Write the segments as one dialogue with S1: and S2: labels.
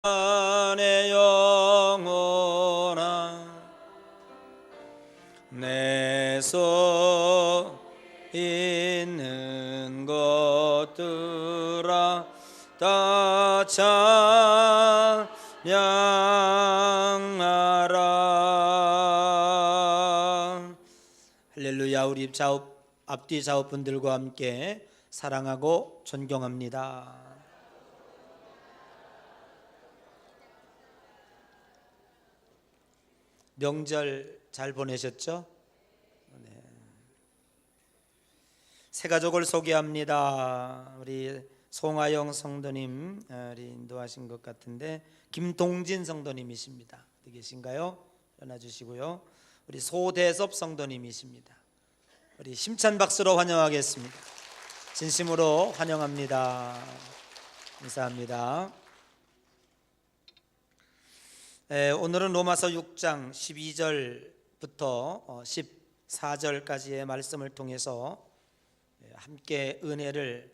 S1: 내 영혼아 내 속 있는 것들아 다 찬양하라. 할렐루야. 우리 앞뒤 좌우분들과 함께 사랑하고 존경합니다. 명절 잘 보내셨죠? 네. 새 가족을 소개합니다. 우리 송하영 성도님, 우리 인도하신 것 같은데 김동진 성도님이십니다. 어디 계신가요? 일어나 주시고요. 우리 소대섭 성도님이십니다. 우리 힘찬 박수로 환영하겠습니다. 진심으로 환영합니다. 감사합니다. 오늘은 로마서 6장 12절부터 14절까지의 말씀을 통해서 함께 은혜를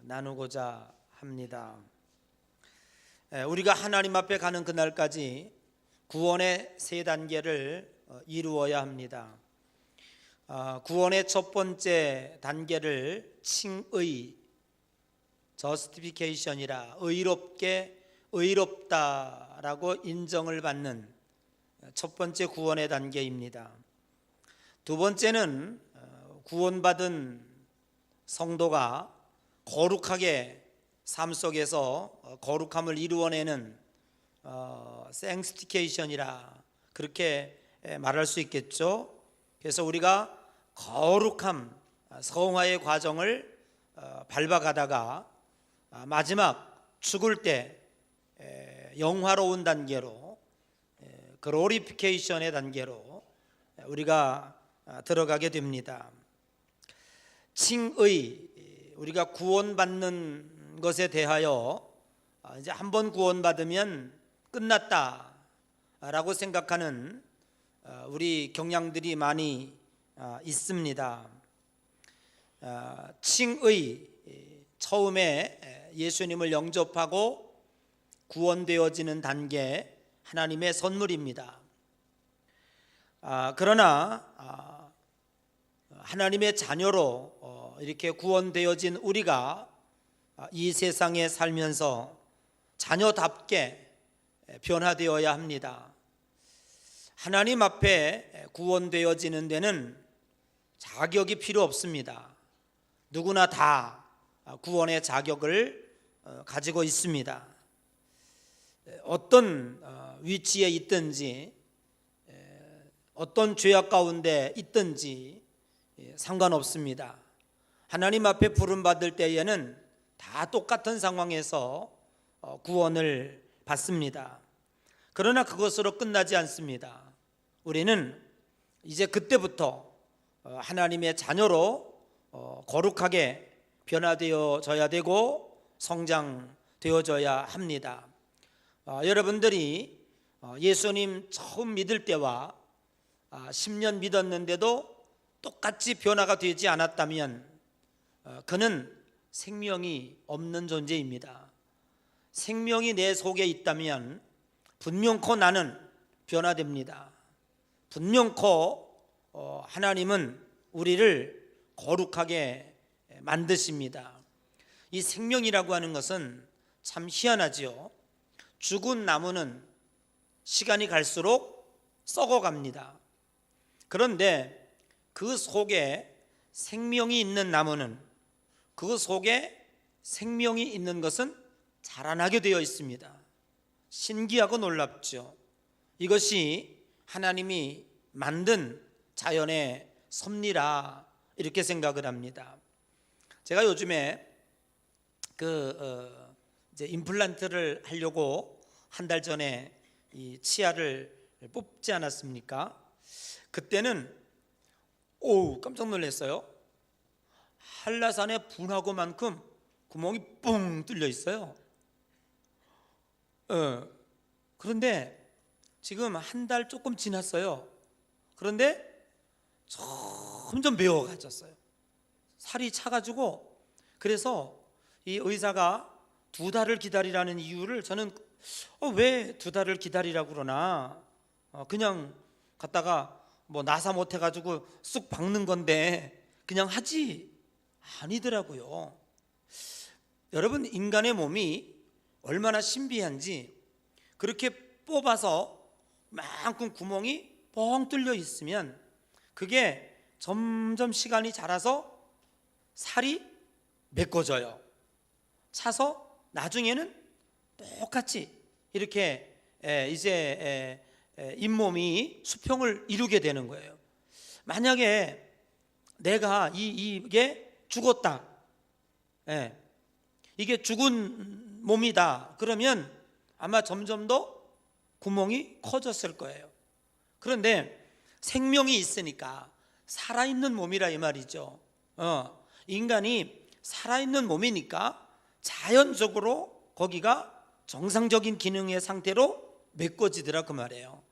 S1: 나누고자 합니다. 우리가 하나님 앞에 가는 그날까지 구원의 세 단계를 이루어야 합니다. 구원의 첫 번째 단계를 칭의, justification이라 의롭다라고 인정을 받는 첫 번째 구원의 단계입니다. 두 번째는 구원받은 성도가 거룩하게 삶 속에서 거룩함을 이루어내는 sanctification이라 그렇게 말할 수 있겠죠. 그래서 우리가 거룩함, 성화의 과정을 밟아가다가 마지막 죽을 때 영화로운 단계로 글로리피케이션의 단계로 우리가 들어가게 됩니다. 칭의, 우리가 구원받는 것에 대하여 이제 한 번 구원받으면 끝났다라고 생각하는 우리 경향들이 많이 있습니다. 칭의, 처음에 예수님을 영접하고 구원되어지는 단계, 하나님의 선물입니다. 그러나 하나님의 자녀로 이렇게 구원되어진 우리가 이 세상에 살면서 자녀답게 변화되어야 합니다. 하나님 앞에 구원되어지는 데는 자격이 필요 없습니다. 누구나 다 구원의 자격을 가지고 있습니다. 어떤 위치에 있든지 어떤 죄악 가운데 있든지 상관없습니다. 하나님 앞에 부름받을 때에는 다 똑같은 상황에서 구원을 받습니다. 그러나 그것으로 끝나지 않습니다. 우리는 이제 그때부터 하나님의 자녀로 거룩하게 변화되어져야 되고 성장되어져야 합니다. 여러분들이 예수님 처음 믿을 때와 10년 믿었는데도 똑같이 변화가 되지 않았다면 그는 생명이 없는 존재입니다. 생명이 내 속에 있다면 분명코 나는 변화됩니다. 분명코 하나님은 우리를 거룩하게 만드십니다. 이 생명이라고 하는 것은 참 희한하지요. 죽은 나무는 시간이 갈수록 썩어갑니다. 그런데 그 속에 생명이 있는 나무는, 그 속에 생명이 있는 것은 자라나게 되어 있습니다. 신기하고 놀랍죠. 이것이 하나님이 만든 자연의 섭리라 이렇게 생각을 합니다. 제가 요즘에 이제 임플란트를 하려고 한 달 전에 이 치아를 뽑지 않았습니까? 그때는 깜짝 놀랐어요. 한라산의 분화구만큼 구멍이 뻥 뚫려 있어요. 그런데 지금 한 달 조금 지났어요. 그런데 점점 매워가졌어요. 살이 차가지고. 그래서 이 의사가 2달을 기다리라는 이유를 저는 왜 2달을 기다리라고 그러나? 그냥 갔다가 뭐 나사 못 해가지고 쑥 박는 건데 그냥 하지. 아니더라고요. 여러분, 인간의 몸이 얼마나 신비한지, 그렇게 뽑아서 만큼 구멍이 뻥 뚫려 있으면 그게 점점 시간이 자라서 살이 메꿔져요. 차서 나중에는 똑같이 이렇게 이제 잇몸이 수평을 이루게 되는 거예요. 만약에 내가 이게 죽었다, 이게 죽은 몸이다, 그러면 아마 점점 더 구멍이 커졌을 거예요. 그런데 생명이 있으니까 살아있는 몸이라 이 말이죠. 인간이 살아있는 몸이니까 자연적으로 거기가 정상적인 기능의 상태로 메꿔지더라 그 말이에요.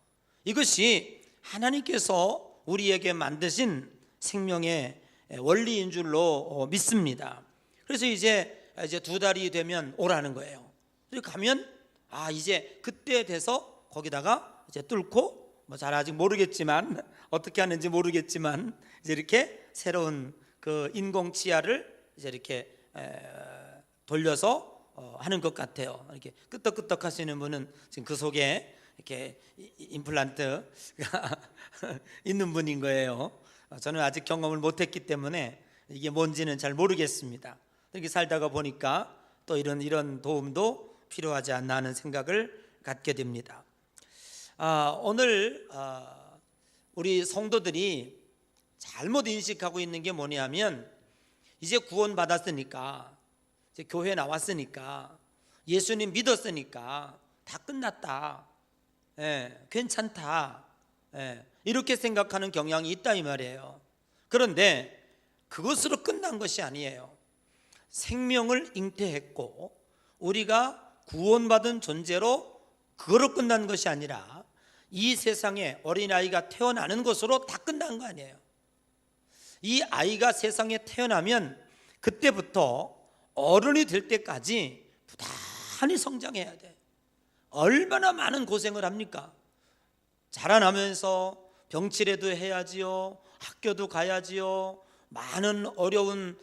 S1: 이것이 하나님께서 우리에게 만드신 생명의 원리인 줄로 믿습니다. 그래서 이제 2달이 되면 오라는 거예요. 그래서 가면 이제 그때 돼서 거기다가 이제 뚫고 잘 아직 모르겠지만 어떻게 하는지 모르겠지만 이제 이렇게 새로운 그 인공 치아를 이제 이렇게 돌려서 하는 것 같아요. 이렇게 끄떡끄떡 하시는 분은 지금 그 속에 이렇게 임플란트가 있는 분인 거예요. 저는 아직 경험을 못했기 때문에 이게 뭔지는 잘 모르겠습니다. 이렇게 살다가 보니까 또 이런 도움도 필요하지 않나 하는 생각을 갖게 됩니다. 오늘 우리 성도들이 잘못 인식하고 있는 게 뭐냐면, 이제 구원 받았으니까, 이제 교회 나왔으니까, 예수님 믿었으니까 다 끝났다, 괜찮다, 이렇게 생각하는 경향이 있다 이 말이에요. 그런데 그것으로 끝난 것이 아니에요. 생명을 잉태했고 우리가 구원받은 존재로 그거로 끝난 것이 아니라 이 세상에 어린아이가 태어나는 것으로 다 끝난 거 아니에요. 이 아이가 세상에 태어나면 그때부터 어른이 될 때까지 부단히 성장해야 돼. 얼마나 많은 고생을 합니까? 자라나면서 병치레도 해야지요, 학교도 가야지요, 많은 어려운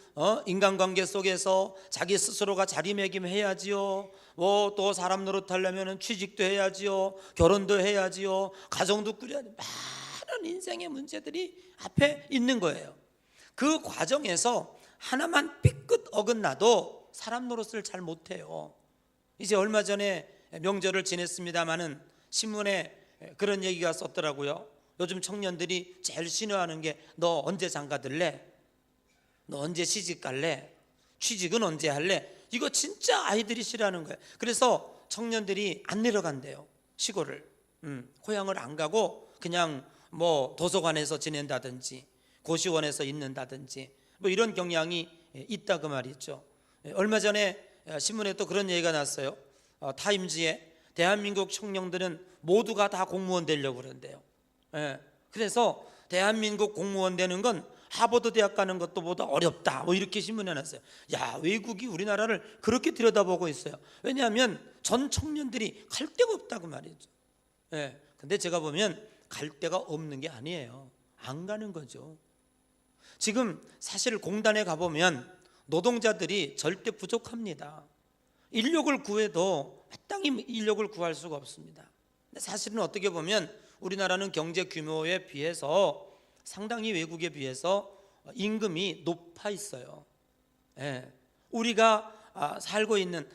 S1: 인간관계 속에서 자기 스스로가 자리매김해야지요, 또 사람 노릇하려면 취직도 해야지요, 결혼도 해야지요, 가정도 꾸려야 돼. 많은 인생의 문제들이 앞에 있는 거예요. 그 과정에서 하나만 삐끗 어긋나도 사람 노릇을 잘 못해요. 이제 얼마 전에 명절을 지냈습니다마는 신문에 그런 얘기가 썼더라고요. 요즘 청년들이 제일 신뢰하는 게 너 언제 장가들래? 너 언제 시집 갈래? 취직은 언제 할래? 이거 진짜 아이들이 싫어하는 거예요. 그래서 청년들이 안 내려간대요. 시골을 고향을 안 가고 그냥 뭐 도서관에서 지낸다든지 고시원에서 있는다든지 뭐 이런 경향이 있다 그 말이죠. 얼마 전에 신문에 또 그런 얘기가 났어요. 타임즈에 대한민국 청년들은 모두가 다 공무원 되려고 그러는데요. 그래서 대한민국 공무원 되는 건 하버드 대학 가는 것도 보다 어렵다, 뭐 이렇게 신문에 났어요. 야, 외국이 우리나라를 그렇게 들여다보고 있어요. 왜냐하면 전 청년들이 갈 데가 없다고 말이죠. 근데 제가 보면 갈 데가 없는 게 아니에요. 안 가는 거죠. 지금 사실 공단에 가보면 노동자들이 절대 부족합니다. 인력을 구해도 마땅히 인력을 구할 수가 없습니다. 근데 사실은 어떻게 보면 우리나라는 경제 규모에 비해서 상당히 외국에 비해서 임금이 높아 있어요. 우리가 살고 있는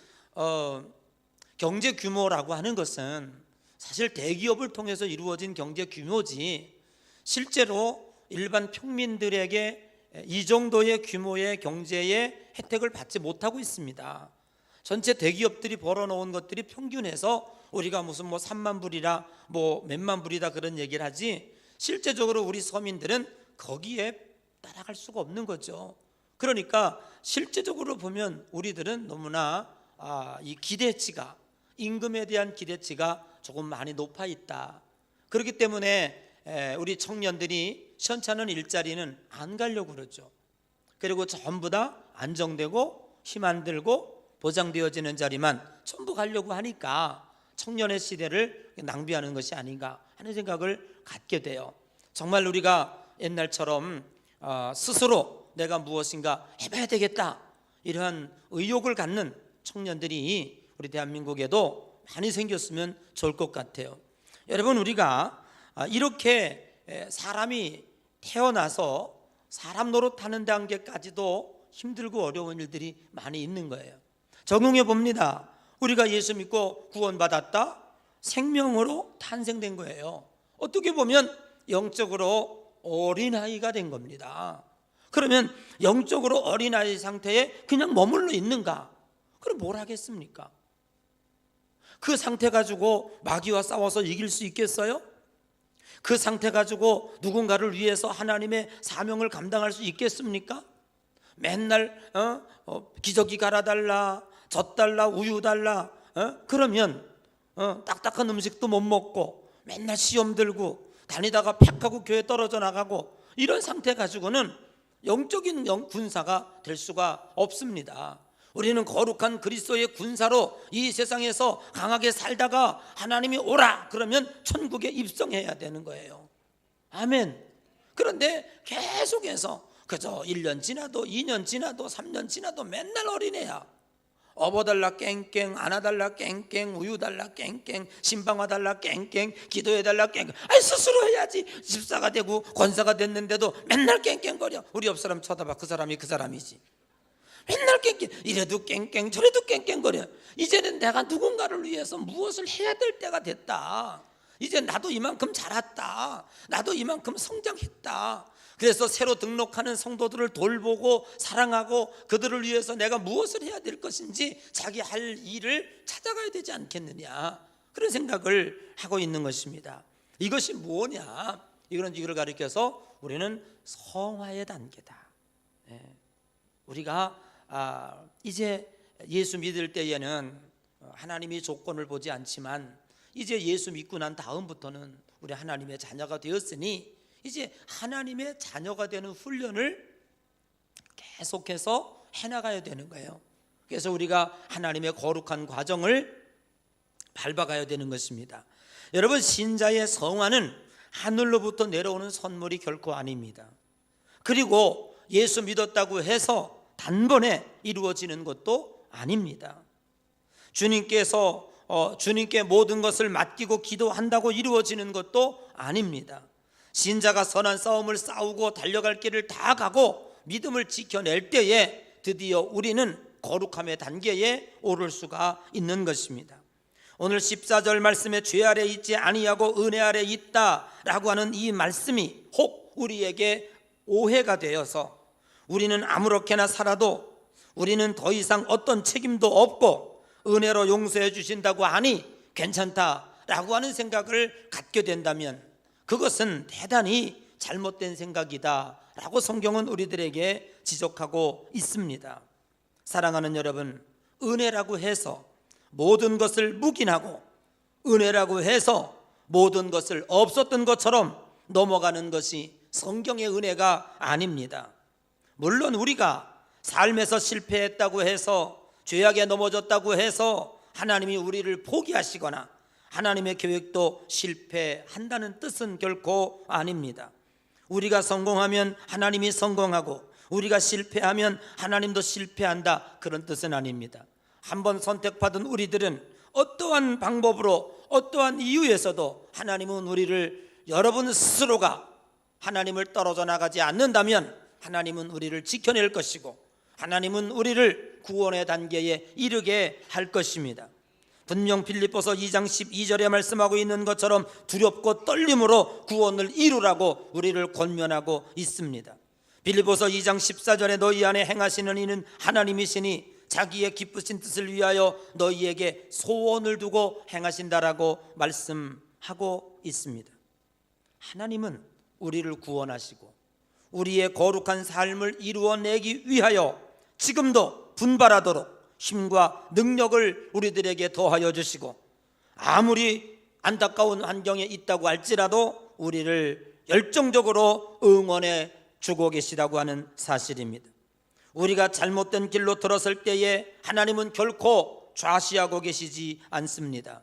S1: 경제 규모라고 하는 것은 사실 대기업을 통해서 이루어진 경제 규모지, 실제로 일반 평민들에게 이 정도의 규모의 경제의 혜택을 받지 못하고 있습니다. 전체 대기업들이 벌어놓은 것들이 평균해서 우리가 무슨 뭐 3만 불이라 뭐 몇만 불이다 그런 얘기를 하지, 실제적으로 우리 서민들은 거기에 따라갈 수가 없는 거죠. 그러니까 실제적으로 보면 우리들은 너무나 이 기대치가, 임금에 대한 기대치가 조금 많이 높아 있다. 그렇기 때문에 우리 청년들이 시원찮은 일자리는 안 가려고 그러죠. 그리고 전부 다 안정되고 힘 안 들고 보장되어지는 자리만 전부 가려고 하니까 청년의 시대를 낭비하는 것이 아닌가 하는 생각을 갖게 돼요. 정말 우리가 옛날처럼 스스로 내가 무엇인가 해봐야 되겠다 이러한 의욕을 갖는 청년들이 우리 대한민국에도 많이 생겼으면 좋을 것 같아요. 여러분, 우리가 이렇게 사람이 태어나서 사람 노릇하는 단계까지도 힘들고 어려운 일들이 많이 있는 거예요. 적용해 봅니다. 우리가 예수 믿고 구원받았다, 생명으로 탄생된 거예요. 어떻게 보면 영적으로 어린아이가 된 겁니다. 그러면 영적으로 어린아이 상태에 그냥 머물러 있는가? 그럼 뭘 하겠습니까? 그 상태 가지고 마귀와 싸워서 이길 수 있겠어요? 그 상태 가지고 누군가를 위해서 하나님의 사명을 감당할 수 있겠습니까? 맨날 기저귀 갈아달라, 젖 달라, 우유 달라, 그러면 딱딱한 음식도 못 먹고 맨날 시험 들고 다니다가 팩하고 교회 떨어져 나가고 이런 상태 가지고는 영적인 군사가 될 수가 없습니다. 우리는 거룩한 그리스도의 군사로 이 세상에서 강하게 살다가 하나님이 오라 그러면 천국에 입성해야 되는 거예요. 아멘. 그런데 계속해서 그저 1년 지나도 2년 지나도 3년 지나도 맨날 어린애야. 업어달라 깽깽, 안아달라 깽깽, 우유 달라 깽깽, 신방화 달라 깽깽, 기도해달라 깽깽. 아니 스스로 해야지. 집사가 되고 권사가 됐는데도 맨날 깽깽거려. 우리 옆 사람 쳐다봐. 그 사람이 그 사람이지. 맨날 깽깽, 이래도 깽깽 저래도 깽깽거려. 이제는 내가 누군가를 위해서 무엇을 해야 될 때가 됐다. 이제 나도 이만큼 자랐다. 나도 이만큼 성장했다. 그래서 새로 등록하는 성도들을 돌보고 사랑하고 그들을 위해서 내가 무엇을 해야 될 것인지 자기 할 일을 찾아가야 되지 않겠느냐, 그런 생각을 하고 있는 것입니다. 이것이 뭐냐? 이걸 가리켜서 우리는 성화의 단계다. 우리가 이제 예수 믿을 때에는 하나님이 조건을 보지 않지만 이제 예수 믿고 난 다음부터는 우리 하나님의 자녀가 되었으니 이제 하나님의 자녀가 되는 훈련을 계속해서 해나가야 되는 거예요. 그래서 우리가 하나님의 거룩한 과정을 밟아가야 되는 것입니다. 여러분, 신자의 성화는 하늘로부터 내려오는 선물이 결코 아닙니다. 그리고 예수 믿었다고 해서 단번에 이루어지는 것도 아닙니다. 주님께 모든 것을 맡기고 기도한다고 이루어지는 것도 아닙니다. 신자가 선한 싸움을 싸우고 달려갈 길을 다 가고 믿음을 지켜낼 때에 드디어 우리는 거룩함의 단계에 오를 수가 있는 것입니다. 오늘 14절 말씀에 죄 아래 있지 아니하고 은혜 아래 있다라고 하는 이 말씀이 혹 우리에게 오해가 되어서 우리는 아무렇게나 살아도 우리는 더 이상 어떤 책임도 없고 은혜로 용서해 주신다고 하니 괜찮다라고 하는 생각을 갖게 된다면 그것은 대단히 잘못된 생각이다 라고 성경은 우리들에게 지적하고 있습니다. 사랑하는 여러분, 은혜라고 해서 모든 것을 묵인하고 은혜라고 해서 모든 것을 없었던 것처럼 넘어가는 것이 성경의 은혜가 아닙니다. 물론 우리가 삶에서 실패했다고 해서 죄악에 넘어졌다고 해서 하나님이 우리를 포기하시거나 하나님의 계획도 실패한다는 뜻은 결코 아닙니다. 우리가 성공하면 하나님이 성공하고 우리가 실패하면 하나님도 실패한다, 그런 뜻은 아닙니다. 한번 선택받은 우리들은 어떠한 방법으로 어떠한 이유에서도 하나님은 우리를, 여러분 스스로가 하나님을 떨어져 나가지 않는다면 하나님은 우리를 지켜낼 것이고 하나님은 우리를 구원의 단계에 이르게 할 것입니다. 분명 빌립보서 2장 12절에 말씀하고 있는 것처럼 두렵고 떨림으로 구원을 이루라고 우리를 권면하고 있습니다. 빌립보서 2장 14절에 너희 안에 행하시는 이는 하나님이시니 자기의 기쁘신 뜻을 위하여 너희에게 소원을 두고 행하신다라고 말씀하고 있습니다. 하나님은 우리를 구원하시고 우리의 거룩한 삶을 이루어내기 위하여 지금도 분발하도록 힘과 능력을 우리들에게 더하여 주시고 아무리 안타까운 환경에 있다고 할지라도 우리를 열정적으로 응원해 주고 계시다고 하는 사실입니다. 우리가 잘못된 길로 들었을 때에 하나님은 결코 좌시하고 계시지 않습니다.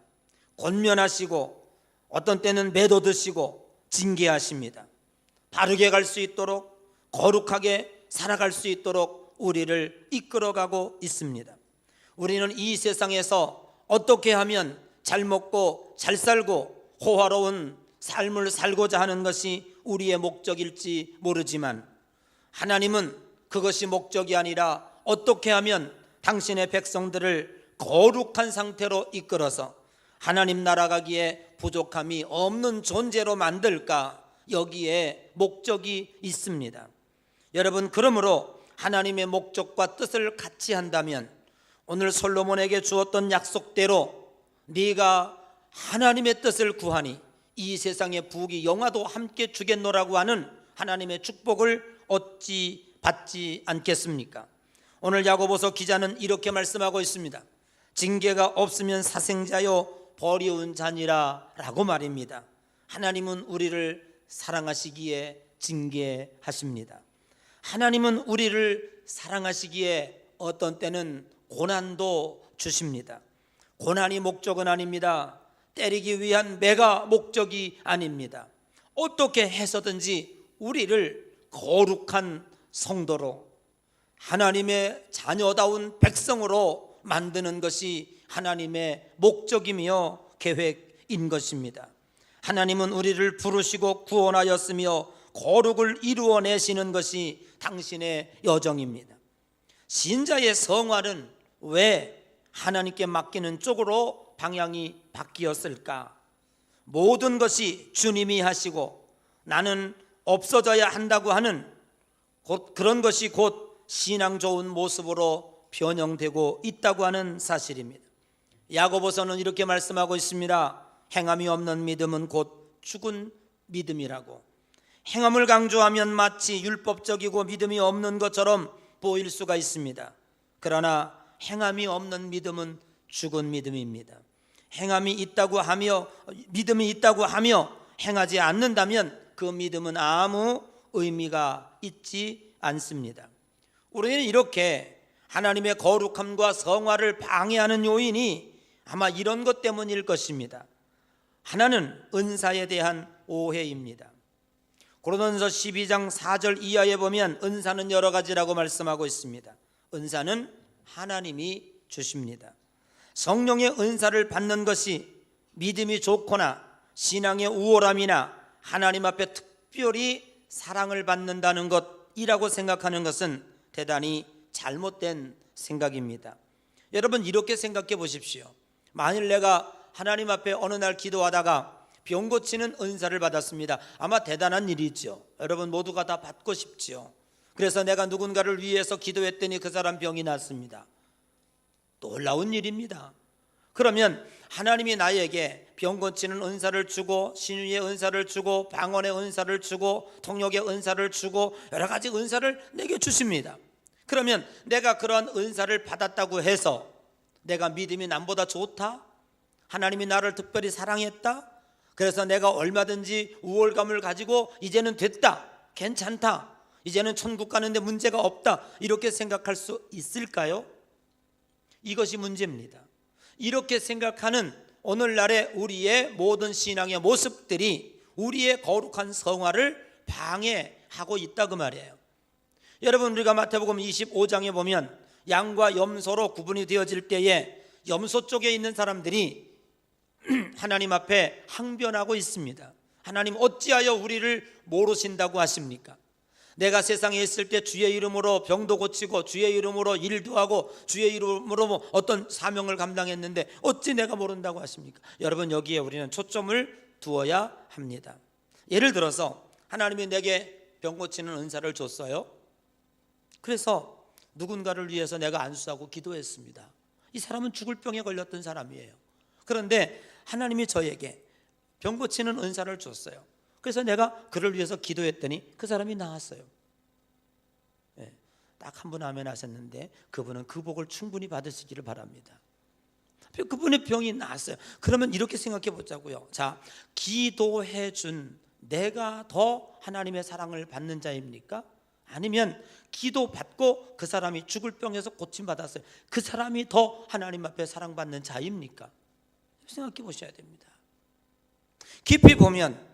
S1: 권면하시고 어떤 때는 매도드시고 징계하십니다. 바르게 갈 수 있도록, 거룩하게 살아갈 수 있도록 우리를 이끌어가고 있습니다. 우리는 이 세상에서 어떻게 하면 잘 먹고 잘 살고 호화로운 삶을 살고자 하는 것이 우리의 목적일지 모르지만, 하나님은 그것이 목적이 아니라 어떻게 하면 당신의 백성들을 거룩한 상태로 이끌어서 하나님 나라 가기에 부족함이 없는 존재로 만들까, 여기에 목적이 있습니다. 여러분, 그러므로 하나님의 목적과 뜻을 같이 한다면 오늘 솔로몬에게 주었던 약속대로 네가 하나님의 뜻을 구하니 이 세상의 부귀 영화도 함께 주겠노라고 하는 하나님의 축복을 얻지 받지 않겠습니까? 오늘 야고보서 기자는 이렇게 말씀하고 있습니다. 징계가 없으면 사생자요 버리운 자니라 라고 말입니다. 하나님은 우리를 사랑하시기에 징계하십니다. 하나님은 우리를 사랑하시기에 어떤 때는 고난도 주십니다. 고난이 목적은 아닙니다. 때리기 위한 매가 목적이 아닙니다. 어떻게 해서든지 우리를 거룩한 성도로, 하나님의 자녀다운 백성으로 만드는 것이 하나님의 목적이며 계획인 것입니다. 하나님은 우리를 부르시고 구원하였으며 거룩을 이루어내시는 것이 당신의 여정입니다. 신자의 성화는 왜 하나님께 맡기는 쪽으로 방향이 바뀌었을까? 모든 것이 주님이 하시고 나는 없어져야 한다고 하는 그런 것이 곧 신앙 좋은 모습으로 변형되고 있다고 하는 사실입니다. 야고보서는 이렇게 말씀하고 있습니다. 행함이 없는 믿음은 곧 죽은 믿음이라고. 행함을 강조하면 마치 율법적이고 믿음이 없는 것처럼 보일 수가 있습니다. 그러나 행함이 없는 믿음은 죽은 믿음입니다. 행함이 있다고 하며, 믿음이 있다고 하며 행하지 않는다면 그 믿음은 아무 의미가 있지 않습니다. 우리는 이렇게 하나님의 거룩함과 성화를 방해하는 요인이 아마 이런 것 때문일 것입니다. 하나는 은사에 대한 오해입니다. 고린도전서 12장 4절 이하에 보면 은사는 여러 가지라고 말씀하고 있습니다. 은사는 하나님이 주십니다. 성령의 은사를 받는 것이 믿음이 좋거나 신앙의 우월함이나 하나님 앞에 특별히 사랑을 받는다는 것이라고 생각하는 것은 대단히 잘못된 생각입니다. 여러분, 이렇게 생각해 보십시오. 만일 내가 하나님 앞에 어느 날 기도하다가 병 고치는 은사를 받았습니다. 아마 대단한 일이죠. 여러분 모두가 다 받고 싶죠. 그래서 내가 누군가를 위해서 기도했더니 그 사람 병이 났습니다. 놀라운 일입니다. 그러면 하나님이 나에게 병 고치는 은사를 주고 신유의 은사를 주고 방언의 은사를 주고 통역의 은사를 주고 여러 가지 은사를 내게 주십니다. 그러면 내가 그런 은사를 받았다고 해서 내가 믿음이 남보다 좋다? 하나님이 나를 특별히 사랑했다? 그래서 내가 얼마든지 우월감을 가지고 이제는 됐다, 괜찮다, 이제는 천국 가는데 문제가 없다, 이렇게 생각할 수 있을까요? 이것이 문제입니다. 이렇게 생각하는 오늘날의 우리의 모든 신앙의 모습들이 우리의 거룩한 성화를 방해하고 있다 그 말이에요. 여러분, 우리가 마태복음 25장에 보면 양과 염소로 구분이 되어질 때에 염소 쪽에 있는 사람들이 하나님 앞에 항변하고 있습니다. 하나님, 어찌하여 우리를 모르신다고 하십니까? 내가 세상에 있을 때 주의 이름으로 병도 고치고 주의 이름으로 일도 하고 주의 이름으로 뭐 어떤 사명을 감당했는데 어찌 내가 모른다고 하십니까? 여러분, 여기에 우리는 초점을 두어야 합니다. 예를 들어서 하나님이 내게 병 고치는 은사를 줬어요. 그래서 누군가를 위해서 내가 안수하고 기도했습니다. 이 사람은 죽을 병에 걸렸던 사람이에요. 그런데 하나님이 저에게 병 고치는 은사를 줬어요. 그래서 내가 그를 위해서 기도했더니 그 사람이 나았어요. 네, 딱 한 분 아멘 하셨는데 그분은 그 복을 충분히 받으시기를 바랍니다. 그분의 병이 나았어요. 그러면 이렇게 생각해 보자고요. 자, 기도해 준 내가 더 하나님의 사랑을 받는 자입니까? 아니면 기도 받고 그 사람이 죽을 병에서 고침 받았어요. 그 사람이 더 하나님 앞에 사랑받는 자입니까? 생각해 보셔야 됩니다. 깊이 보면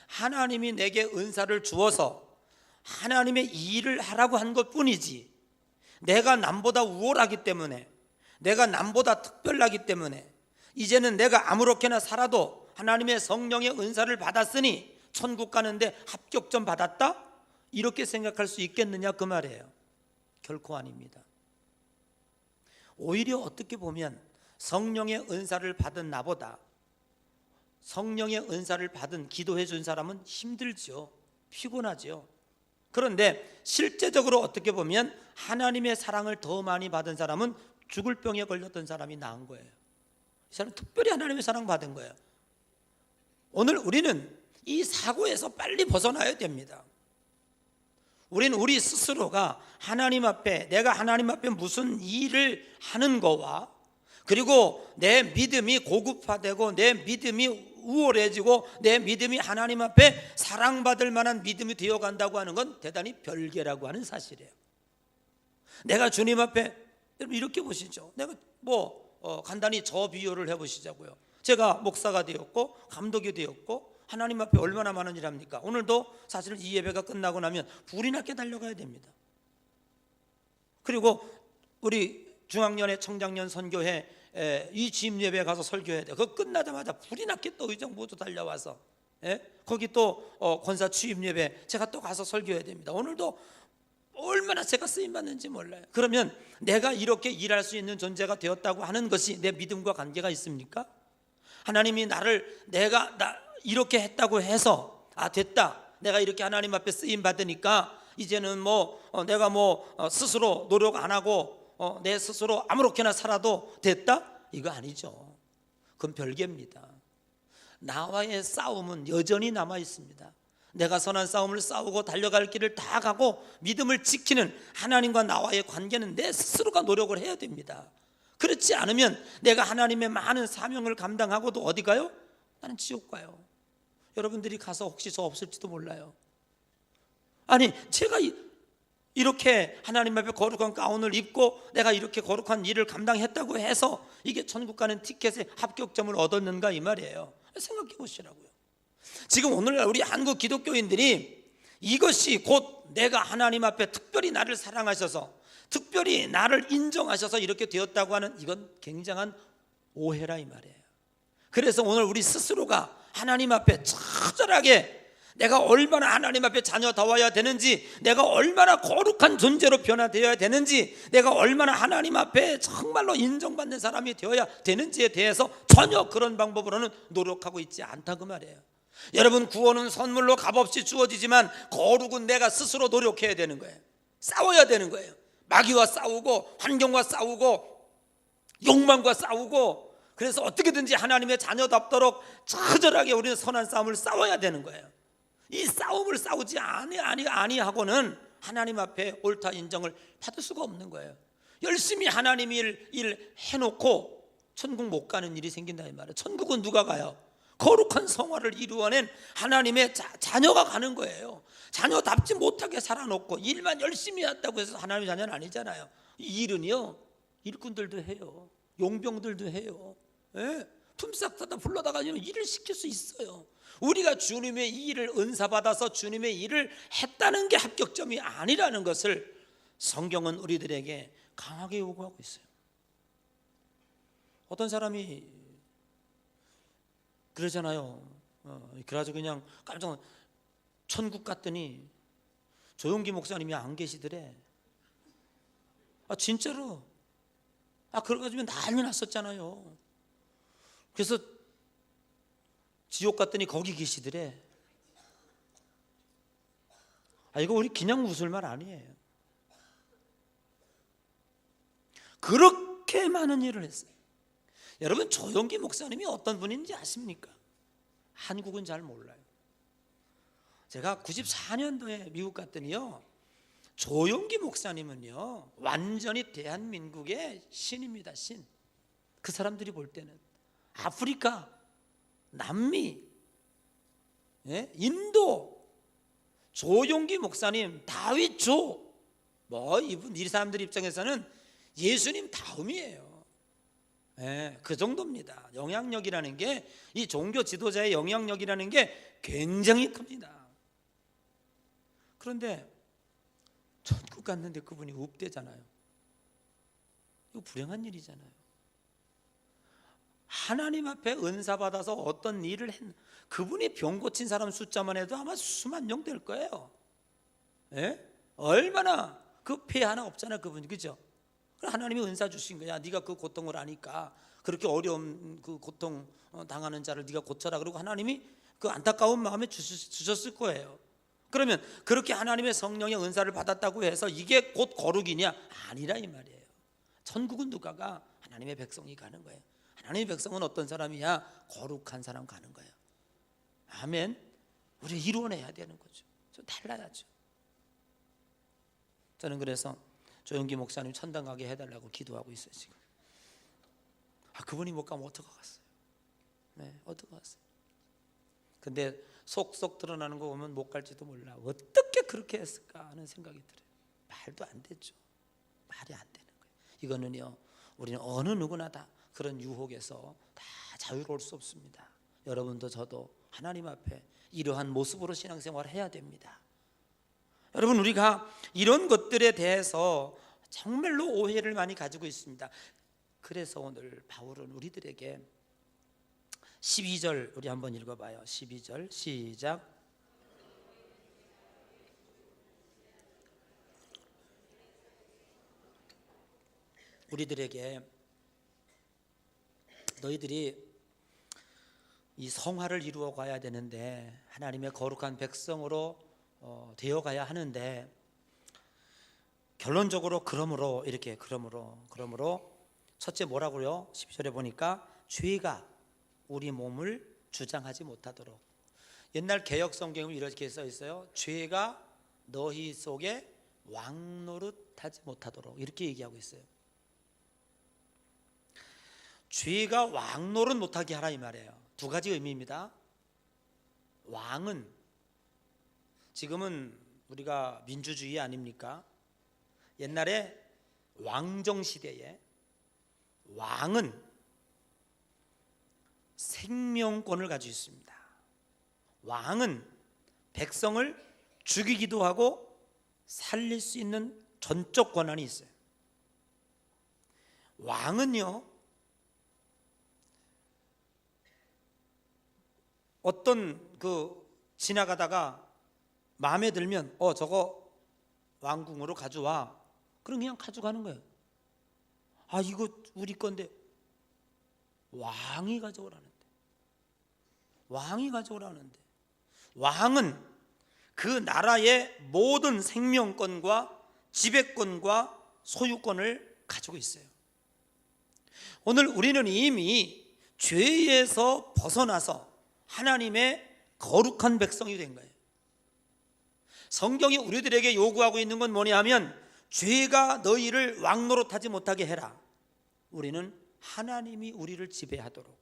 S1: 하나님이 내게 은사를 주어서 하나님의 일을 하라고 한 것뿐이지, 내가 남보다 우월하기 때문에, 내가 남보다 특별하기 때문에 이제는 내가 아무렇게나 살아도 하나님의 성령의 은사를 받았으니 천국 가는데 합격점 받았다? 이렇게 생각할 수 있겠느냐 그 말이에요. 결코 아닙니다. 오히려 어떻게 보면 성령의 은사를 받은 나보다 성령의 은사를 받은 기도해 준 사람은 힘들죠. 피곤하죠. 그런데 실제적으로 어떻게 보면 하나님의 사랑을 더 많이 받은 사람은 죽을 병에 걸렸던 사람이 나은 거예요. 이 사람은 특별히 하나님의 사랑 받은 거예요. 오늘 우리는 이 사고에서 빨리 벗어나야 됩니다. 우리는 우리 스스로가 하나님 앞에, 내가 하나님 앞에 무슨 일을 하는 거와, 그리고 내 믿음이 고급화되고 내 믿음이 우월해지고 내 믿음이 하나님 앞에 사랑받을 만한 믿음이 되어간다고 하는 건 대단히 별개라고 하는 사실이에요. 내가 주님 앞에, 여러분 이렇게 보시죠. 내가 간단히 저 비유를 해보시자고요. 제가 목사가 되었고 감독이 되었고 하나님 앞에 얼마나 많은 일 합니까? 오늘도 사실은 이 예배가 끝나고 나면 불이 나게 달려가야 됩니다. 그리고 우리 중학년의 청장년 선교회 이 주임 예배에 가서 설교해야 돼요. 그거 끝나자마자 불이 나게 또 의정 모두 달려와서 거기 또 권사 취임 예배 제가 또 가서 설교해야 됩니다. 오늘도 얼마나 제가 쓰임받는지 몰라요. 그러면 내가 이렇게 일할 수 있는 존재가 되었다고 하는 것이 내 믿음과 관계가 있습니까? 하나님이 내가 이렇게 했다고 해서 됐다, 내가 이렇게 하나님 앞에 쓰임 받으니까 이제는 내가 스스로 노력 안 하고 내 스스로 아무렇게나 살아도 됐다? 이거 아니죠. 그건 별개입니다. 나와의 싸움은 여전히 남아 있습니다. 내가 선한 싸움을 싸우고 달려갈 길을 다 가고 믿음을 지키는 하나님과 나와의 관계는 내 스스로가 노력을 해야 됩니다. 그렇지 않으면 내가 하나님의 많은 사명을 감당하고도 어디 가요? 나는 지옥 가요. 여러분들이 가서 혹시 저 없을지도 몰라요. 아니 제가 이렇게 하나님 앞에 거룩한 가운을 입고 내가 이렇게 거룩한 일을 감당했다고 해서 이게 천국 가는 티켓에 합격점을 얻었는가 이 말이에요. 생각해 보시라고요. 지금 오늘날 우리 한국 기독교인들이 이것이 곧 내가 하나님 앞에 특별히 나를 사랑하셔서 특별히 나를 인정하셔서 이렇게 되었다고 하는, 이건 굉장한 오해라 이 말이에요. 그래서 오늘 우리 스스로가 하나님 앞에 처절하게 내가 얼마나 하나님 앞에 자녀다워야 되는지, 내가 얼마나 거룩한 존재로 변화되어야 되는지, 내가 얼마나 하나님 앞에 정말로 인정받는 사람이 되어야 되는지에 대해서 전혀 그런 방법으로는 노력하고 있지 않다 그 말이에요. 여러분, 구원은 선물로 값없이 주어지지만 거룩은 내가 스스로 노력해야 되는 거예요. 싸워야 되는 거예요. 마귀와 싸우고 환경과 싸우고 욕망과 싸우고, 그래서 어떻게든지 하나님의 자녀답도록 처절하게 우리는 선한 싸움을 싸워야 되는 거예요. 이 싸움을 싸우지 아니하고는 하나님 앞에 옳다 인정을 받을 수가 없는 거예요. 열심히 하나님 일 해놓고 천국 못 가는 일이 생긴다 이 말이에요. 천국은 누가 가요? 거룩한 성화를 이루어낸 하나님의 자녀가 가는 거예요. 자녀답지 못하게 살아놓고 일만 열심히 했다고 해서 하나님의 자녀는 아니잖아요. 이 일은요, 일꾼들도 해요. 용병들도 해요. 품삯 사다 불러다가 일을 시킬 수 있어요. 우리가 주님의 이 일을 은사받아서 주님의 일을 했다는 게 합격점이 아니라는 것을 성경은 우리들에게 강하게 요구하고 있어요. 어떤 사람이 그러잖아요. 그래가지고 그냥 깜짝 천국 갔더니 조용기 목사님이 안 계시더래. 진짜로. 그래가지고 난리 났었잖아요. 그래서 지옥 갔더니 거기 계시더래. 이거 우리 그냥 웃을 말 아니에요. 그렇게 많은 일을 했어요. 여러분, 조용기 목사님이 어떤 분인지 아십니까? 한국은 잘 몰라요. 제가 94년도에 미국 갔더니요, 조용기 목사님은요 완전히 대한민국의 신입니다. 신. 그 사람들이 볼 때는 아프리카, 남미, 인도, 조용기 목사님, 다윗조, 이 사람들 입장에서는 예수님 다음이에요. 예, 그 정도입니다. 영향력이라는 게, 이 종교 지도자의 영향력이라는 게 굉장히 큽니다. 그런데 천국 갔는데 그분이 없대잖아요. 이거 불행한 일이잖아요. 하나님 앞에 은사 받아서 어떤 일을 그분이 병 고친 사람 숫자만 해도 아마 수만 명 될 거예요. 예? 얼마나 그 폐 하나 없잖아 그분이, 그죠? 하나님이 은사 주신 거야. 네가 그 고통을 아니까 그렇게 어려운 그 고통 당하는 자를 네가 고쳐라 그러고 하나님이 그 안타까운 마음에 주셨을 거예요. 그러면 그렇게 하나님의 성령의 은사를 받았다고 해서 이게 곧 거룩이냐? 아니라 이 말이에요. 천국은 누가 가? 하나님의 백성이 가는 거예요. 하나님의 백성은 어떤 사람이야? 거룩한 사람 가는 거예요. 아멘. 우리 이루어내야 되는 거죠. 좀 달라야죠. 저는 그래서 조영기 목사님 천당 가게 해달라고 기도하고 있어요 지금. 그분이 못 가면 어떡하겠어요? 네, 어떡하겠어요? 근데 속속 드러나는 거 보면 못 갈지도 몰라. 어떻게 그렇게 했을까 하는 생각이 들어요. 말도 안 되죠. 말이 안 되는 거예요. 이거는요, 우리는 어느 누구나 다 그런 유혹에서 다 자유로울 수 없습니다. 여러분도 저도 하나님 앞에 이러한 모습으로 신앙생활을 해야 됩니다. 여러분, 우리가 이런 것들에 대해서 정말로 오해를 많이 가지고 있습니다. 그래서 오늘 바울은 우리들에게 12절 우리 한번 읽어봐요. 12절 시작. 우리들에게 너희들이 이 성화를 이루어 가야 되는데, 하나님의 거룩한 백성으로 되어 가야 하는데, 결론적으로 그러므로 첫째 뭐라고요? 12절에 보니까 죄가 우리 몸을 주장하지 못하도록. 옛날 개역 성경은 이렇게 써 있어요. 죄가 너희 속에 왕노릇하지 못하도록, 이렇게 얘기하고 있어요. 죄가 왕노릇 못하게 하라 이 말이에요. 두 가지 의미입니다. 왕은, 지금은 우리가 민주주의 아닙니까? 옛날에 왕정 시대에 왕은 생명권을 가지고 있습니다. 왕은 백성을 죽이기도 하고 살릴 수 있는 전적 권한이 있어요. 왕은요, 어떤 지나가다가 마음에 들면 저거 왕궁으로 가져와. 그럼 그냥 가져가는 거예요. 이거 우리 건데 왕이 가져오라는데. 왕은 그 나라의 모든 생명권과 지배권과 소유권을 가지고 있어요. 오늘 우리는 이미 죄에서 벗어나서 하나님의 거룩한 백성이 된 거예요. 성경이 우리들에게 요구하고 있는 건 뭐냐 하면, 죄가 너희를 왕노릇하지 못하게 해라. 우리는 하나님이 우리를 지배하도록,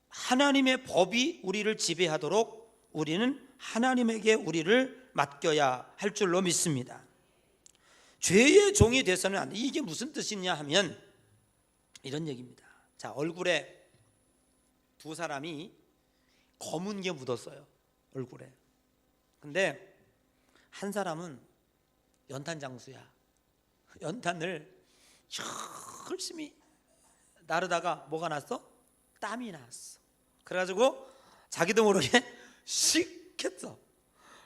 S1: 하나님의 법이 우리를 지배하도록 우리는 하나님에게 우리를 맡겨야 할 줄로 믿습니다. 죄의 종이 돼서는 안 돼. 이게 무슨 뜻이냐 하면 이런 얘기입니다. 자, 얼굴에 두 사람이 검은 게 묻었어요, 얼굴에. 근데 한 사람은 연탄 장수야. 연탄을 열심히 나르다가 뭐가 났어? 땀이 났어. 그래가지고 자기도 모르게 씩 했어.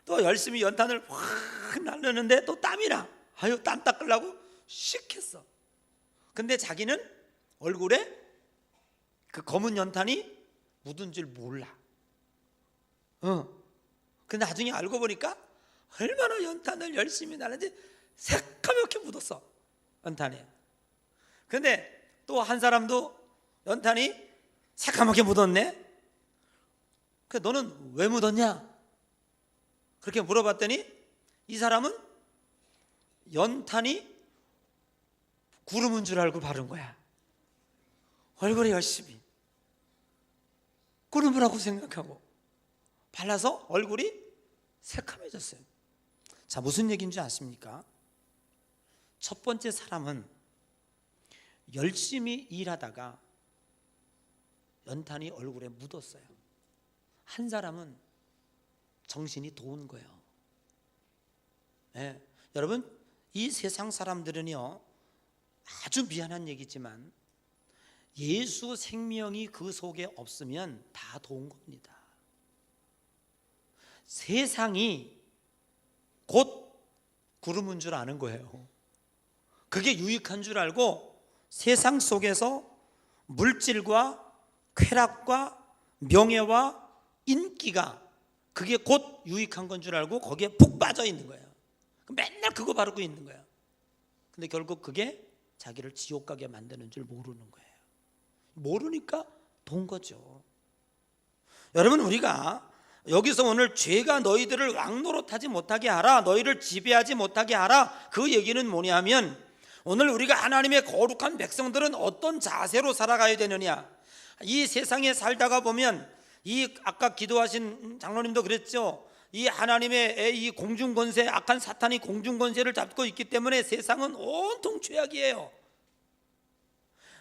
S1: 또 열심히 연탄을 확 나르는데 또 땀이 나. 땀 닦으려고 씩 했어. 근데 자기는 얼굴에 그 검은 연탄이 묻은 줄 몰라. 근데 나중에 알고 보니까 얼마나 연탄을 열심히 나르는지 새까맣게 묻었어, 연탄에. 근데 또 한 사람도 연탄이 새까맣게 묻었네. 그 너는 왜 묻었냐? 그렇게 물어봤더니 이 사람은 연탄이 구름인 줄 알고 바른 거야. 얼굴에 열심히 구름이라고 생각하고 발라서 얼굴이 새카매졌어요. 자, 무슨 얘기인지 아십니까? 첫 번째 사람은 열심히 일하다가 연탄이 얼굴에 묻었어요. 한 사람은 정신이 도운 거예요. 네. 여러분, 이 세상 사람들은요, 아주 미안한 얘기지만 예수 생명이 그 속에 없으면 다 도운 겁니다. 세상이 곧 구름인 줄 아는 거예요. 그게 유익한 줄 알고 세상 속에서 물질과 쾌락과 명예와 인기가 그게 곧 유익한 건 줄 알고 거기에 푹 빠져 있는 거예요. 맨날 그거 바르고 있는 거예요. 근데 결국 그게 자기를 지옥 가게 만드는 줄 모르는 거예요. 모르니까 돈 거죠. 여러분, 우리가 여기서 오늘 죄가 너희들을 왕노릇하지 못하게 하라, 너희를 지배하지 못하게 하라, 그 얘기는 뭐냐 하면 오늘 우리가 하나님의 거룩한 백성들은 어떤 자세로 살아가야 되느냐. 이 세상에 살다가 보면 이 아까 기도하신 장로님도 그랬죠. 이 하나님의 이 공중권세, 악한 사탄이 공중권세를 잡고 있기 때문에 세상은 온통 죄악이에요.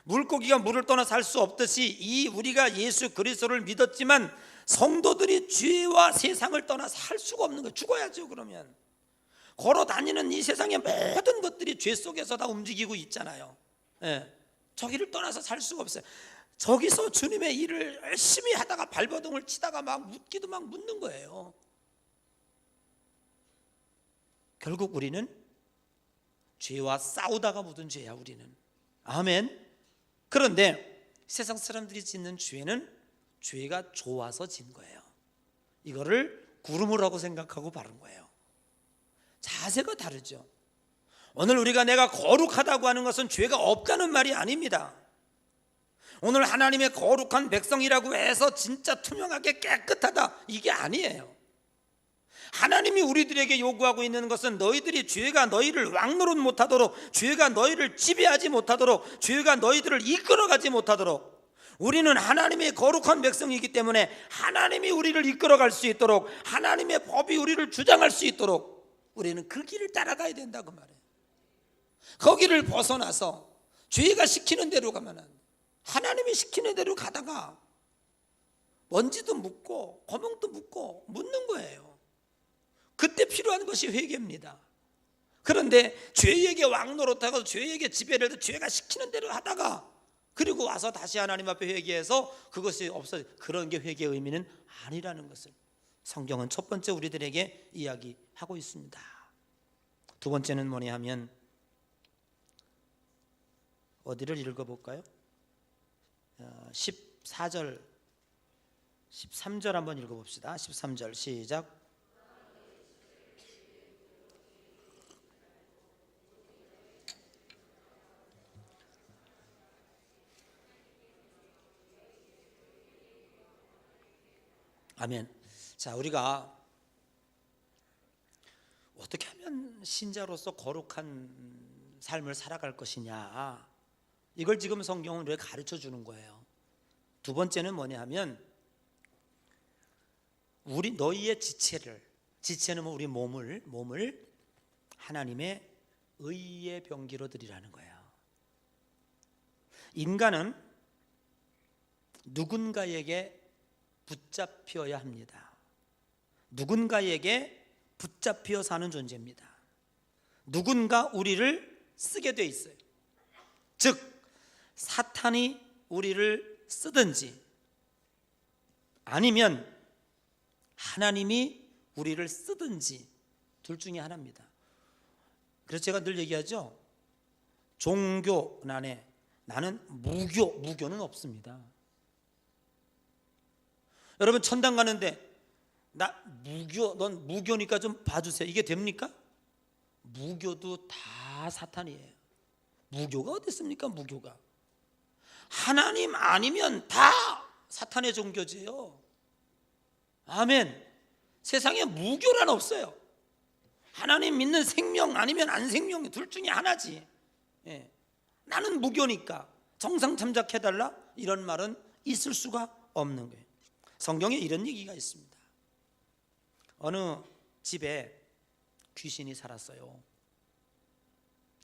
S1: 물고기가 물을 떠나 살 수 없듯이 이 우리가 예수 그리스도를 믿었지만 성도들이 죄와 세상을 떠나 살 수가 없는 거예요. 죽어야죠. 그러면 걸어 다니는 이 세상의 모든 것들이 죄 속에서 다 움직이고 있잖아요. 예. 저기를 떠나서 살 수가 없어요. 저기서 주님의 일을 열심히 하다가 발버둥을 치다가 막 묻기도 막 묻는 거예요. 결국 우리는 죄와 싸우다가 묻은 죄야, 우리는. 아멘. 그런데 세상 사람들이 짓는 죄는 죄가 좋아서 진 거예요. 이거를 구름이라고 생각하고 바른 거예요. 자세가 다르죠. 오늘 우리가 내가 거룩하다고 하는 것은 죄가 없다는 말이 아닙니다. 오늘 하나님의 거룩한 백성이라고 해서 진짜 투명하게 깨끗하다, 이게 아니에요. 하나님이 우리들에게 요구하고 있는 것은 너희들이 죄가 너희를 왕노릇 못하도록, 죄가 너희를 지배하지 못하도록, 죄가 너희들을 이끌어가지 못하도록, 우리는 하나님의 거룩한 백성이기 때문에 하나님이 우리를 이끌어갈 수 있도록, 하나님의 법이 우리를 주장할 수 있도록 우리는 그 길을 따라가야 된다고 말해요. 거기를 벗어나서 죄가 시키는 대로 가면 안 돼. 하나님이 시키는 대로 가다가 먼지도 묻고 거명도 묻고 묻는 거예요. 그때 필요한 것이 회개입니다. 그런데 죄에게 왕노릇하고 죄에게 지배를 해서 죄가 시키는 대로 하다가 그리고 와서 다시 하나님 앞에 회개해서 그것이 없어져, 그런 게 회개의 의미는 아니라는 것을 성경은 첫 번째 우리들에게 이야기하고 있습니다. 두 번째는 뭐냐 하면, 어디를 읽어볼까요? 14절 13절 한번 읽어봅시다. 13절 시작. 아멘. 자, 우리가 어떻게 하면 신자로서 거룩한 삶을 살아갈 것이냐, 이걸 지금 성경은 우리가 가르쳐 주는 거예요. 두 번째는 뭐냐 하면, 우리 너희의 지체는 뭐 우리 몸을 하나님의 의의 병기로 드리라는 거예요. 인간은 누군가에게 붙잡혀야 합니다. 누군가에게 붙잡혀 사는 존재입니다. 누군가 우리를 쓰게 돼 있어요. 즉 사탄이 우리를 쓰든지 아니면 하나님이 우리를 쓰든지 둘 중에 하나입니다. 그래서 제가 늘 얘기하죠. 종교 안에 나는 무교는 없습니다. 여러분 천당 가는데 넌 무교니까 좀 봐주세요, 이게 됩니까? 무교도 다 사탄이에요. 무교가 어디 있습니까? 무교가 하나님 아니면 다 사탄의 종교지요. 아멘. 세상에 무교란 없어요. 하나님 믿는 생명 아니면 안 생명, 둘 중에 하나지. 예. 나는 무교니까 정상 참작해달라, 이런 말은 있을 수가 없는 거예요. 성경에 이런 얘기가 있습니다. 어느 집에 귀신이 살았어요.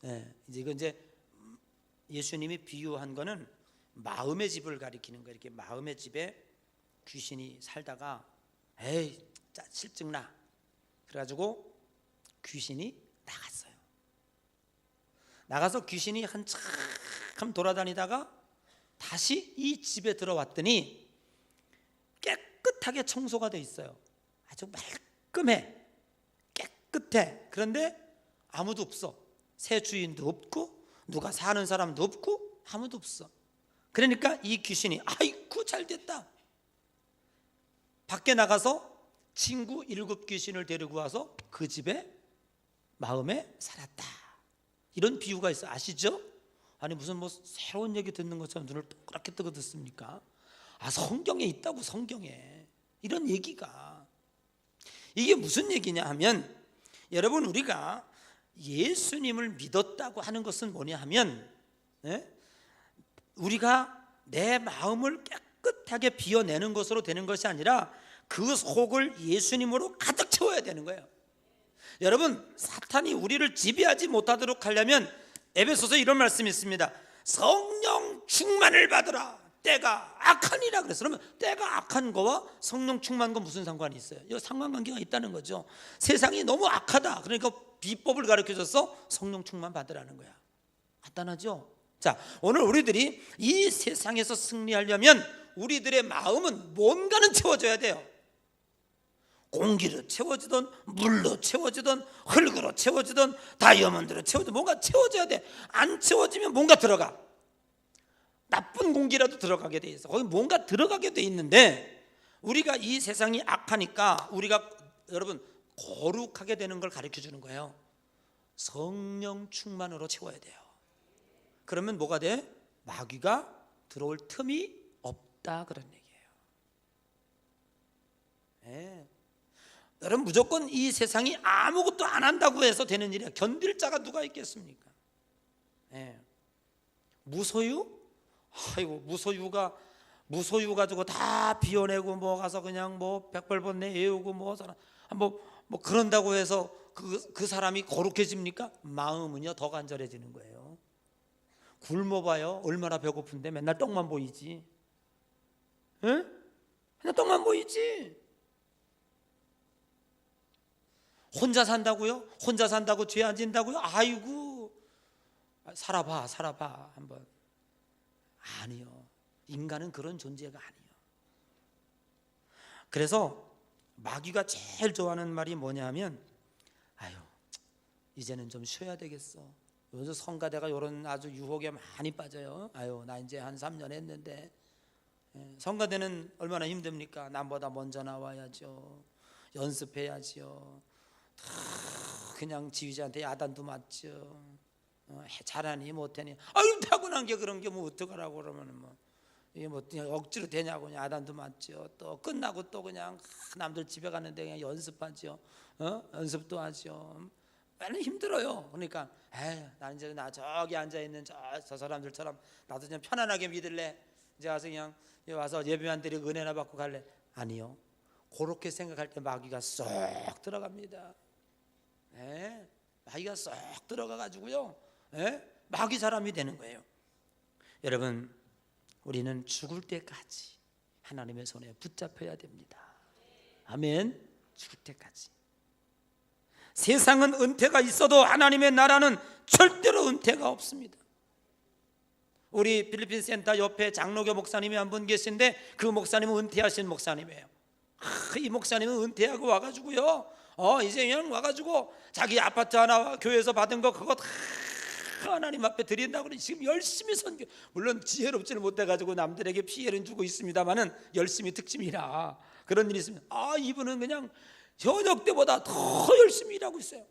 S1: 예. 이제 예수님이 비유한 거는 마음의 집을 가리키는 거예요. 이렇게 마음의 집에 귀신이 살다가 에이 실증나 그래가지고 귀신이 나갔어요. 나가서 귀신이 한참 돌아다니다가 다시 이 집에 들어왔더니 깨끗하게 청소가 돼 있어요. 아주 말끔해, 깨끗해. 그런데 아무도 없어. 새 주인도 없고 누가 사는 사람도 없고 아무도 없어. 그러니까 이 귀신이 아이고 잘됐다. 밖에 나가서 친구 7 귀신을 데리고 와서 그 집에 마음에 살았다. 이런 비유가 있어. 아시죠? 아니 무슨 뭐 새로운 얘기 듣는 것처럼 눈을 동그랗게 뜨고 듣습니까? 성경에 있다고. 성경에 이런 얘기가. 이게 무슨 얘기냐 하면, 여러분 우리가 예수님을 믿었다고 하는 것은 뭐냐 하면, 우리가 내 마음을 깨끗하게 비워내는 것으로 되는 것이 아니라 그 속을 예수님으로 가득 채워야 되는 거예요. 여러분 사탄이 우리를 지배하지 못하도록 하려면 에베소서 이런 말씀이 있습니다. 성령 충만을 받으라. 때가 악하니라 그랬어요. 그러면 때가 악한 거와 성령 충만한 건 무슨 상관이 있어요? 이 상관관계가 있다는 거죠. 세상이 너무 악하다. 그러니까 비법을 가르쳐줘서 성령 충만 받으라는 거야. 간단하죠? 자, 오늘 우리들이 이 세상에서 승리하려면 우리들의 마음은 뭔가는 채워져야 돼요. 공기로 채워지든 물로 채워지든 흙으로 채워지든 다이아몬드로 채워지든 뭔가 채워져야 돼. 안 채워지면 뭔가 들어가. 나쁜 공기라도 들어가게 돼 있어. 거기 뭔가 들어가게 돼 있는데, 우리가 이 세상이 악하니까 우리가 여러분 거룩하게 되는 걸 가르쳐 주는 거예요. 성령 충만으로 채워야 돼요. 그러면 뭐가 돼? 마귀가 들어올 틈이 없다 그런 얘기예요. 여러분 무조건 이 세상이 아무것도 안 한다고 해서 되는 일이야. 견딜 자가 누가 있겠습니까? 무소유? 아이고 무소유 가지고 다 비워내고 뭐 가서 그냥 뭐 백벌번뇌 애우고 뭐 그런다고 해서 그 사람이 거룩해집니까? 마음은요 더 간절해지는 거예요. 굶어봐요. 얼마나 배고픈데 맨날 떡만 보이지. 맨날 떡만 보이지. 혼자 산다고요? 혼자 산다고 죄 안 진다고요? 아이고 살아봐 한번. 아니요, 인간은 그런 존재가 아니에요. 그래서 마귀가 제일 좋아하는 말이 뭐냐 하면, 아유 이제는 좀 쉬어야 되겠어. 요즘 성가대가 이런 아주 유혹에 많이 빠져요. 아유 나 이제 한 3년 했는데. 성가대는 얼마나 힘듭니까? 남보다 먼저 나와야죠. 연습해야죠. 그냥 지휘자한테 야단도 맞죠. 잘하니 못하니 아유 타고난 게 그런 게 뭐 어떡하라고 그러면 뭐 이게 뭐 억지로 되냐고 그냥 야단도 맞죠. 또 끝나고 또 그냥 남들 집에 가는데 그냥 연습하죠. 연습도 하죠. 많이 힘들어요. 그러니까 나 이제 나 저기 앉아 있는 저 사람들처럼 나도 그냥 편안하게 믿을래. 이제 와서 그냥 와서 예배만 드리고 은혜나 받고 갈래. 아니요. 그렇게 생각할 때 마귀가 쏙 들어갑니다. 마귀가 쏙 들어가 가지고요. 마귀 사람이 되는 거예요. 여러분 우리는 죽을 때까지 하나님의 손에 붙잡혀야 됩니다. 아멘. 죽을 때까지. 세상은 은퇴가 있어도 하나님의 나라는 절대로 은퇴가 없습니다. 우리 필리핀 센터 옆에 장로교 목사님이 한 분 계신데 그 목사님은 은퇴하신 목사님이에요. 이 목사님은 은퇴하고 와가지고요 이제 그냥 와가지고 자기 아파트 하나 교회에서 받은 거 그거 다 하나님 앞에 드린다고 지금 열심히 선교. 물론 지혜롭지는 못해가지고 남들에게 피해를 주고 있습니다만은 열심히 특심이라 그런 일이 있으면 이분은 그냥 저녁 때보다 더 열심히 일하고 있어요.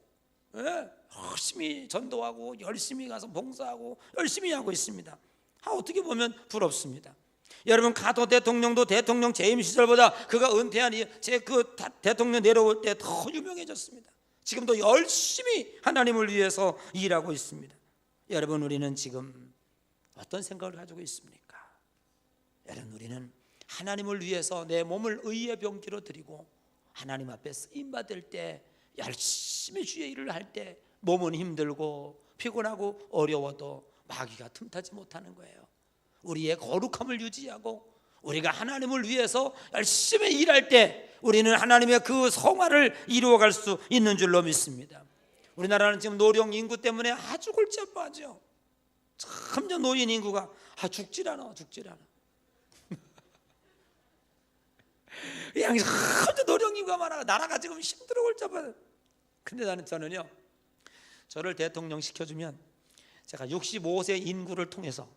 S1: 열심히 전도하고 열심히 가서 봉사하고 열심히 하고 있습니다. 어떻게 보면 부럽습니다. 여러분 가도 대통령도 대통령 재임 시절보다 그가 은퇴한 그 대통령 내려올 때 더 유명해졌습니다. 지금도 열심히 하나님을 위해서 일하고 있습니다. 여러분 우리는 지금 어떤 생각을 가지고 있습니까? 여러분 우리는 하나님을 위해서 내 몸을 의의 병기로 드리고 하나님 앞에 쓰임받을 때 열심히 주의 일을 할 때 몸은 힘들고 피곤하고 어려워도 마귀가 틈타지 못하는 거예요. 우리의 거룩함을 유지하고 우리가 하나님을 위해서 열심히 일할 때 우리는 하나님의 그 성화를 이루어갈 수 있는 줄로 믿습니다. 우리나라는 지금 노령 인구 때문에 아주 골치 아파하죠. 점점 노인 인구가 죽질 않아. 그냥 점점 노령 인구가 많아. 나라가 지금 힘들어 골치 아파요. 근데 저는요, 저를 대통령 시켜주면 제가 65세 인구를 통해서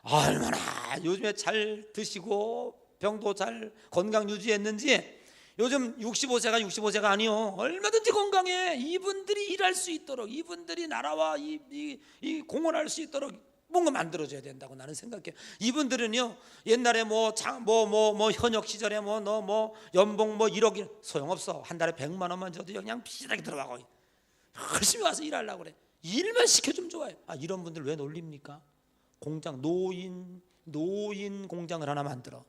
S1: 얼마나 요즘에 잘 드시고 병도 잘 건강 유지했는지 요즘 65세가 아니요, 얼마든지 건강해. 이분들이 일할 수 있도록, 이분들이 나라와 이 공헌할 수 있도록 뭔가 만들어줘야 된다고 나는 생각해요. 이분들은요, 옛날에 현역 시절에 연봉 1억 소용없어. 한 달에 100만 원만 줘도 그냥 비슷하게 들어가고 열심히 와서 일하려고 그래. 일만 시켜주면 좋아요. 이런 분들 왜 놀립니까? 공장, 노인 공장을 하나 만들어.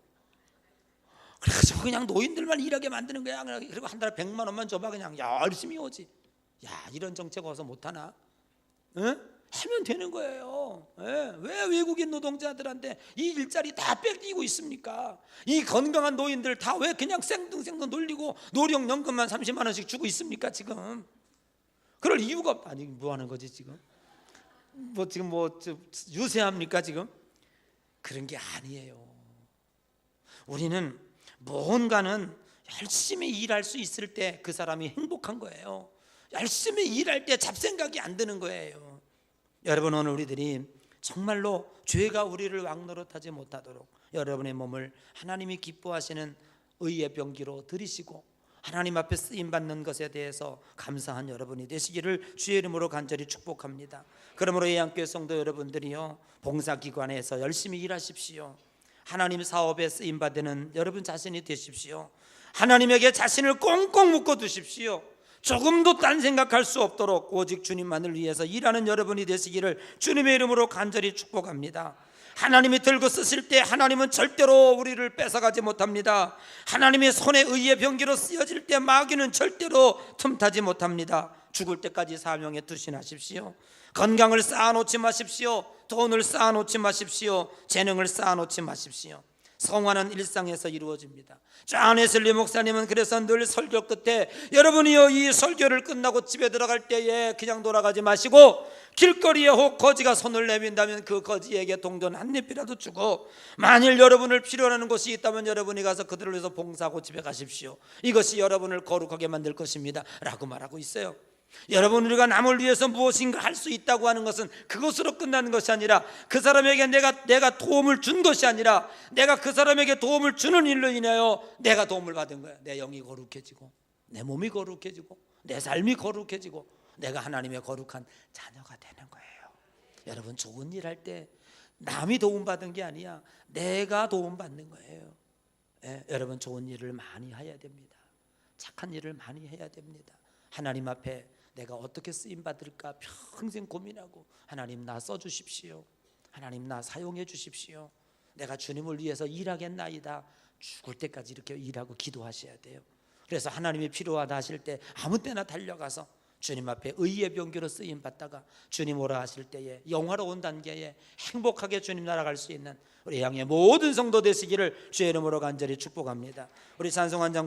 S1: 그래가지고 그냥 노인들만 일하게 만드는 거야. 그리고 한 달에 100만 원만 줘봐. 그냥 열심히 오지. 이런 정책 와서 못하나? 응? 하면 되는 거예요. 왜 외국인 노동자들한테 이 일자리 다 뺏기고 있습니까? 이 건강한 노인들 다 왜 그냥 생뚱생뚱 놀리고 노령연금만 30만 원씩 주고 있습니까 지금? 그럴 이유가 뭐 하는 거지 지금? 유세합니까 지금? 그런 게 아니에요. 우리는 뭔가는 열심히 일할 수 있을 때 그 사람이 행복한 거예요. 열심히 일할 때 잡생각이 안 드는 거예요. 여러분, 오늘 우리들이 정말로 죄가 우리를 왕노릇하지 못하도록 여러분의 몸을 하나님이 기뻐하시는 의의 병기로 들이시고 하나님 앞에 쓰임받는 것에 대해서 감사한 여러분이 되시기를 주의 이름으로 간절히 축복합니다. 그러므로 예양교회 성도 여러분들이요, 봉사기관에서 열심히 일하십시오. 하나님 사업에 쓰임받는 여러분 자신이 되십시오. 하나님에게 자신을 꽁꽁 묶어두십시오. 조금도 딴 생각할 수 없도록 오직 주님만을 위해서 일하는 여러분이 되시기를 주님의 이름으로 간절히 축복합니다. 하나님이 들고 쓰실 때 하나님은 절대로 우리를 뺏어가지 못합니다. 하나님의 손에 의의 병기로 쓰여질 때 마귀는 절대로 틈타지 못합니다. 죽을 때까지 사명에 투신하십시오. 건강을 쌓아놓지 마십시오. 돈을 쌓아놓지 마십시오. 재능을 쌓아놓지 마십시오. 성화는 일상에서 이루어집니다. 존 웨슬리 목사님은 그래서 늘 설교 끝에 여러분이요, 이 설교를 끝나고 집에 들어갈 때에 그냥 돌아가지 마시고 길거리에 혹 거지가 손을 내민다면 그 거지에게 동전 한 입이라도 주고, 만일 여러분을 필요로 하는 곳이 있다면 여러분이 가서 그들을 위해서 봉사하고 집에 가십시오. 이것이 여러분을 거룩하게 만들 것입니다 라고 말하고 있어요. 여러분, 우리가 남을 위해서 무엇인가 할 수 있다고 하는 것은 그것으로 끝나는 것이 아니라 그 사람에게 내가 도움을 준 것이 아니라 내가 그 사람에게 도움을 주는 일로 인하여 내가 도움을 받은 거야. 내 영이 거룩해지고 내 몸이 거룩해지고 내 삶이 거룩해지고 내가 하나님의 거룩한 자녀가 되는 거예요. 여러분, 좋은 일 할 때 남이 도움받은 게 아니야, 내가 도움받는 거예요. 여러분, 좋은 일을 많이 해야 됩니다. 착한 일을 많이 해야 됩니다. 하나님 앞에 내가 어떻게 쓰임받을까 평생 고민하고, 하나님 나 써주십시오. 하나님 나 사용해 주십시오. 내가 주님을 위해서 일하겠나이다. 죽을 때까지 이렇게 일하고 기도하셔야 돼요. 그래서 하나님이 필요하다 하실 때 아무 때나 달려가서 주님 앞에 의의 병기로 쓰임받다가 주님 오라 하실 때에 영화로운 단계에 행복하게 주님 나아갈 수 있는 우리 양의 모든 성도 되시기를 주의 이름으로 간절히 축복합니다. 우리 찬송한 장